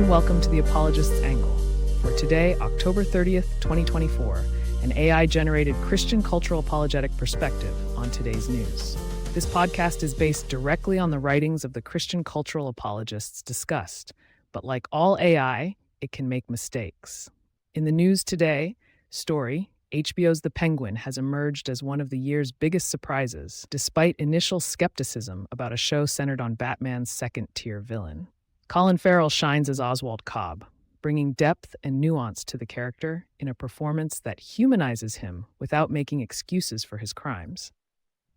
and welcome to the Apologists Angle. For today, October 30th, 2024, an AI-generated Christian cultural apologetic perspective on today's news. This podcast is based directly on the writings of the Christian cultural apologists discussed, but like all AI, it can make mistakes. In the news today, story, HBO's The Penguin has emerged as one of the year's biggest surprises, despite initial skepticism about a show centered on Batman's second-tier villain. Colin Farrell shines as Oswald Cobb, bringing depth and nuance to the character in a performance that humanizes him without making excuses for his crimes.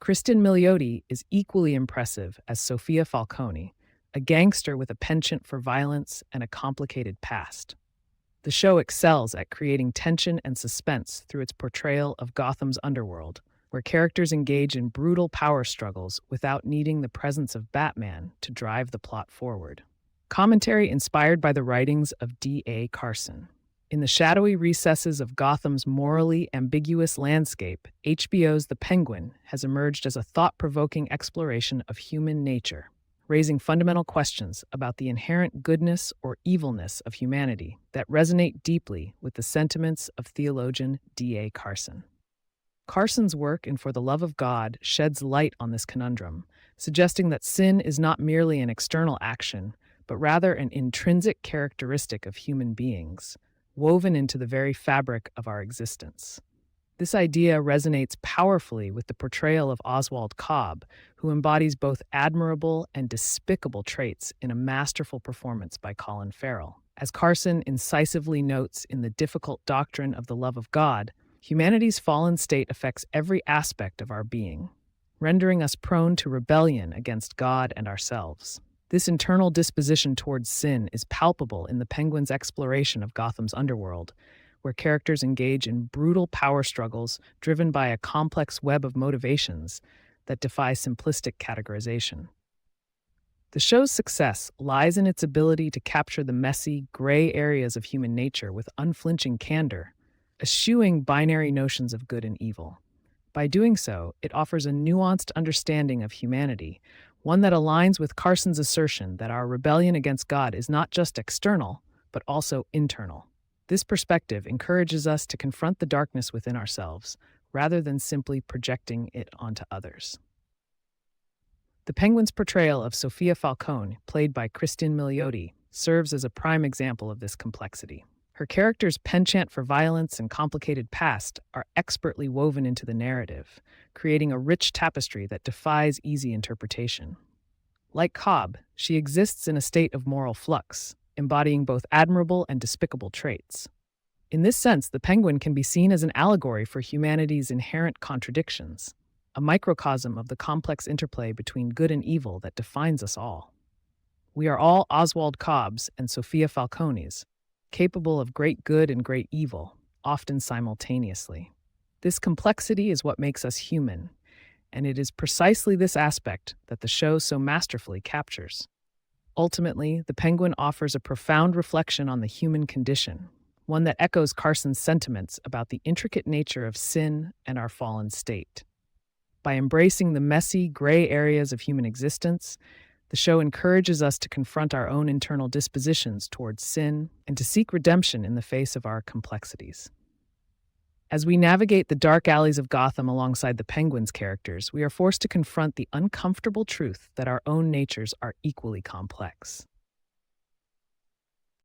Cristin Milioti is equally impressive as Sophia Falcone, a gangster with a penchant for violence and a complicated past. The show excels at creating tension and suspense through its portrayal of Gotham's underworld, where characters engage in brutal power struggles without needing the presence of Batman to drive the plot forward. Commentary inspired by the writings of D.A. Carson. In the shadowy recesses of Gotham's morally ambiguous landscape, HBO's The Penguin has emerged as a thought-provoking exploration of human nature, raising fundamental questions about the inherent goodness or evilness of humanity that resonate deeply with the sentiments of theologian D.A. Carson. Carson's work in For the Love of God sheds light on this conundrum, suggesting that sin is not merely an external action, but rather an intrinsic characteristic of human beings, woven into the very fabric of our existence. This idea resonates powerfully with the portrayal of Oswald Cobb, who embodies both admirable and despicable traits in a masterful performance by Colin Farrell. As Carson incisively notes in The Difficult Doctrine of the Love of God, humanity's fallen state affects every aspect of our being, rendering us prone to rebellion against God and ourselves. This internal disposition towards sin is palpable in the Penguin's exploration of Gotham's underworld, where characters engage in brutal power struggles driven by a complex web of motivations that defy simplistic categorization. The show's success lies in its ability to capture the messy, gray areas of human nature with unflinching candor, eschewing binary notions of good and evil. By doing so, it offers a nuanced understanding of humanity, one that aligns with Carson's assertion that our rebellion against God is not just external, but also internal. This perspective encourages us to confront the darkness within ourselves, rather than simply projecting it onto others. The Penguin's portrayal of Sophia Falcone, played by Cristin Milioti, serves as a prime example of this complexity. Her character's penchant for violence and complicated past are expertly woven into the narrative, creating a rich tapestry that defies easy interpretation. Like Cobb, she exists in a state of moral flux, embodying both admirable and despicable traits. In this sense, the Penguin can be seen as an allegory for humanity's inherent contradictions, a microcosm of the complex interplay between good and evil that defines us all. We are all Oswald Cobbs and Sophia Falcones, capable of great good and great evil, often simultaneously. This complexity is what makes us human, and it is precisely this aspect that the show so masterfully captures. Ultimately, The Penguin offers a profound reflection on the human condition, one that echoes Carson's sentiments about the intricate nature of sin and our fallen state. By embracing the messy, gray areas of human existence, the show encourages us to confront our own internal dispositions towards sin and to seek redemption in the face of our complexities. As we navigate the dark alleys of Gotham alongside the Penguin's characters, we are forced to confront the uncomfortable truth that our own natures are equally complex.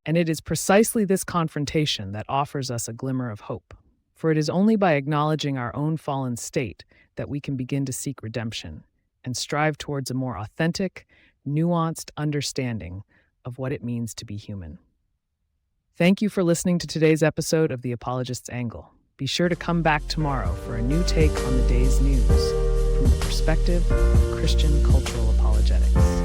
And it is precisely this confrontation that offers us a glimmer of hope, for it is only by acknowledging our own fallen state that we can begin to seek redemption and strive towards a more authentic, nuanced understanding of what it means to be human. Thank you for listening to today's episode of The Apologist's Angle. Be sure to come back tomorrow for a new take on the day's news from the perspective of Christian cultural apologetics.